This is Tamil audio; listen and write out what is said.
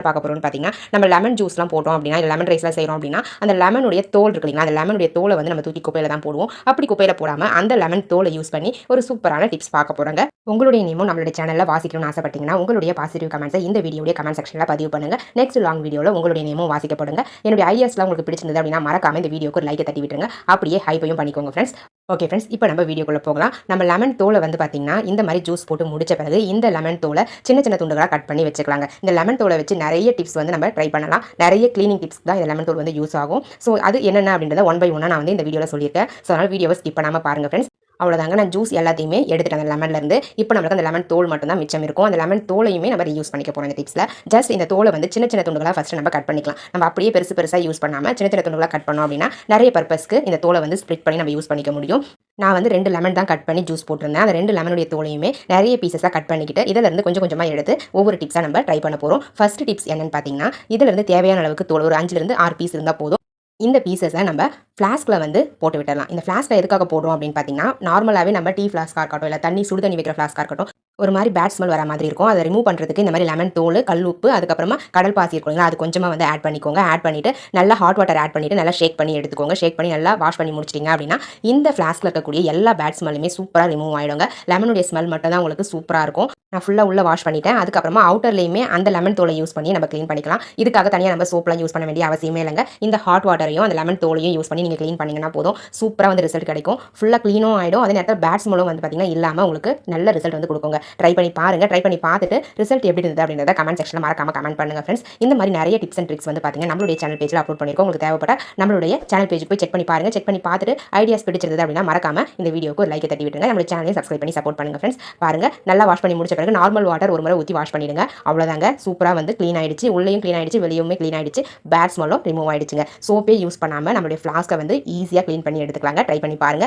பார்க்க போறோம்னு பார்த்தீங்கன்னா, நம்ம லெமன் ஜூஸ்லாம் போட்டோம் அப்படின்னா, இல்ல லெமன் ரைஸ்லாம் செய்றோம் அப்படின்னா, அந்த லெமனுடைய தோல் இருக்கு இல்லைங்களா, அந்த லெமனுடைய தோல வந்து நம்ம தூக்கி குப்பையில தான் போடுவோம். அப்படி குப்பையில போடாம அந்த லெமன் தோல யூஸ் பண்ணி ஒரு சூப்பரான டிப்ஸ் பார்க்க போறோங்க. உங்களுடைய நேமும் நம்மளுடைய சேனல்ல வாசிக்கணும்னு ஆசைப்பட்டீங்கன்னா, உங்களுடைய பாசிட்டிவ் கமெண்ட்ஸை இந்த வீடியோடைய கமெண்ட் செக்ஷன்ல பதிவு பண்ணுங்க. நெக்ஸ்ட் லாங் வீடியோல உங்களுடைய நேமும் வாசிக்கப்படுங்க. என்னுடைய ஐடியாஸ்லாம் உங்களுக்கு பிடிச்சிருந்தது அப்படின்னா, மறக்காம இந்த வீடியோக்கு ஒரு லைக்கை தட்டி விட்டுருங்க. அப்படியே ஹைப்பையும் பண்ணிக்கோங்க ஃப்ரெண்ட்ஸ். ஓகே ஃப்ரெண்ட்ஸ், இப்போ நம்ம வீடியோக்குள்ள போகலாம். நம்ம லெமன் தோலை வந்து பார்த்தீங்கன்னா, இந்த மாதிரி ஜூஸ் போட்டு முடிச்ச பிறகு இந்த லெமன் தோலை சின்ன சின்ன துண்டுகளா கட் பண்ணி வச்சுக்கலாங்க. இந்த லெமன் தோலை வச்சு நிறைய டிப்ஸ் வந்து நம்ம ட்ரை பண்ணலாம். நிறைய கிளீனிங் டிப்ஸ் தான் இந்த லெமன் தோல் வந்து யூஸ் ஆகும். ஸோ அது என்னென்ன அப்படின்றத ஒன் பை ஒன்னா நான் வந்து இந்த வீடியோவில் சொல்லியிருக்கேன். ஸோ அதனால் வீடியோவை ஸ்கிப் பண்ணாமல் பாருங்க ஃப்ரெண்ட்ஸ். அவ்வளோதாங்க, நான் ஜூஸ் எல்லாத்தையுமே எடுத்துட்டேன் அந்த லெமன்லேருந்து. இப்போ நம்மளுக்கு அந்த லெமன் தோல் மட்டும் தான் மிச்சம் இருக்கும். அந்த லெமன் தோலையுமே நம்ம யூஸ் பண்ணிக்க போகிறோம் இந்த டிப்ஸில். ஜஸ்ட் இந்த தோலை வந்து சின்ன சின்ன துண்டுகளாக ஃபஸ்ட்டு நம்ம கட் பண்ணிக்கலாம். நம்ம அப்படியே பெருசு பெருசாக யூஸ் பண்ணாமல் சின்ன சின்ன துண்டுகளாக கட் பண்ணோம் அப்படின்னா நிறைய பர்பஸ்க்கு இந்த தோலை வந்து ஸ்ப்ளிட் பண்ணி நம்ம யூஸ் பண்ணிக்க முடியும். நான் வந்து 2 லெமன் தான் கட் பண்ணி ஜூஸ் போட்டிருந்தேன். அந்த 2 லெமனுடைய தோலையுமே நிறைய பீசஸாக கட் பண்ணிக்கிட்டு இதிலிருந்து கொஞ்சம் கொஞ்சமாக எடுத்து ஒவ்வொரு டிப்ஸாக நம்ம ட்ரை பண்ண போகிறோம். ஃபர்ஸ்ட் டிப்ஸ் என்னன்னு பார்த்தீங்கன்னா, இதிலிருந்து தேவையான அளவுக்கு தோல் ஒரு 5லிருந்து 6 பீஸ் இருந்தால் போதும். இந்த பீசஸை நம்ம ஃப்ளாஸ்கில் வந்து போட்டு விட்டுடலாம். இந்த ஃப்ளாஸ்கில் எதுக்காக போடுறோம் அப்படின்னு பார்த்தீங்கன்னா, நார்மலாகவே நம்ம டீ ஃப்ளாஸ்காக இருக்கட்டும், இல்லை சுடு தண்ணி வைக்கிற ஃப்ளாஸ்காக இருக்கட்டும், ஒரு மாதிரி பேட் ஸ்மெல் வர மாதிரி இருக்கும். அதை ரிமூவ் பண்ணுறதுக்கு இந்த மாதிரி லெமன் தோல், கல் உப்பு, அதுக்கப்புறமா கடல் பாசி இருக்குங்களா, அது கொஞ்சமாக வந்து ஆட் பண்ணிக்கோங்க. ஆட் பண்ணிவிட்டு நல்லா ஹாட் வாட்டர் ஆட் பண்ணிவிட்டு நல்லா ஷேக் பண்ணி எடுத்துக்கோங்க. ஷேக் பண்ணி நல்லா வாஷ் பண்ணி முடிச்சிட்டிங்க அப்படின்னா இந்த ஃப்ளாஸ்கில் இருக்கக்கூடிய எல்லா பேட் ஸ்மெல்லுமே சூப்பராக ரிமூவ் ஆகிடுங்க. லெமனுடைய ஸ்மெல் மட்டும் தான் உங்களுக்கு சூப்பராக இருக்கும். நான் ஃபுல்லாக உள்ள வாஷ் பண்ணிட்டேன். அதுக்கப்புறமா அவுட்டர்லேயுமே அந்த லெமன் தோலை யூஸ் பண்ணி நம்ம க்ளீன் பண்ணிக்கலாம். இதுக்காக தனியாக நம்ம சோப்லாம் யூஸ் பண்ண வேண்டிய அவசியமே இல்லைங்க. இந்த ஹாட் வாட்டரையும் அந்த லெமன் தோலையும் யூஸ் பண்ணி நீங்கள் க்ளீன் பண்ணிங்கன்னா போதும், சூப்பராக வந்து ரிசல்ட் கிடைக்கும். ஃபுல்லாக க்ளீனும் ஆகிடும். அதே நேரத்தில் பேட் ஸ்மெல்லும் வந்து பார்த்திங்கன்னா இல்லாமல் உங்களுக்கு நல்ல ரிசல்ட் வந்து கொடுக்குங்க. ட்ரை பண்ணி பாருங்கள். ட்ரை பண்ணி பார்த்துட்டு ரிசல்ட் எப்படி இருந்தது அப்படின்றத கமெண்ட் செக்ஷனில் மறக்காம கமெண்ட் பண்ணுங்கள் ஃப்ரெண்ட்ஸ். இந்த மாதிரி நிறைய டிப்ஸ் அண்ட் ட்ரிக்ஸ் வந்து பார்த்தீங்கன்னா நம்மளுடைய சேனல் பேஜில் அப்லோட் பண்ணியிருக்கோம். உங்களுக்கு தேவைப்பட்ட நம்மளுடைய சேனல் பேஜுக்கு போய் செக் பண்ணி பாருங்கள். செக் பண்ணி பார்த்துட்டு ஐடியாஸ் பிடிச்சிருந்தது அப்படின்னா மறக்காம இந்த வீடியோக்கு ஒரு லைக் தட்டி விட்டுருங்க. நம்மளுடைய சேனலையும் சப்ஸ்கிரைப் பண்ணி சப்போர்ட் பண்ணுங்கள் ஃப்ரெண்ட்ஸ். பாருங்கள், நல்லா வாஷ் பண்ணி முடிச்ச பிறகு நார்மல் வாட்டர் ஒரு முறை ஊற்றி வாஷ் பண்ணிடுங்க. அவ்வளோதாங்க, சூப்பராக வந்து க்ளீன் ஆயிடுச்சு. உள்ளேயும் க்ளீன் ஆயிடுச்சு, வெளியுமே க்ளீன் ஆயிடுச்சு. பேட் ஸ்மெல்லும் ரிமூவ் ஆயிடுச்சுங்க. சோப்பே யூஸ் பண்ணாமல் நம்மளுடைய ஃப்ளாஸ்க்கை வந்து ஈஸியாக க்ளீன் பண்ணி எடுத்துக்கலாங்க. ட்ரை பண்ணி பாருங்கள்.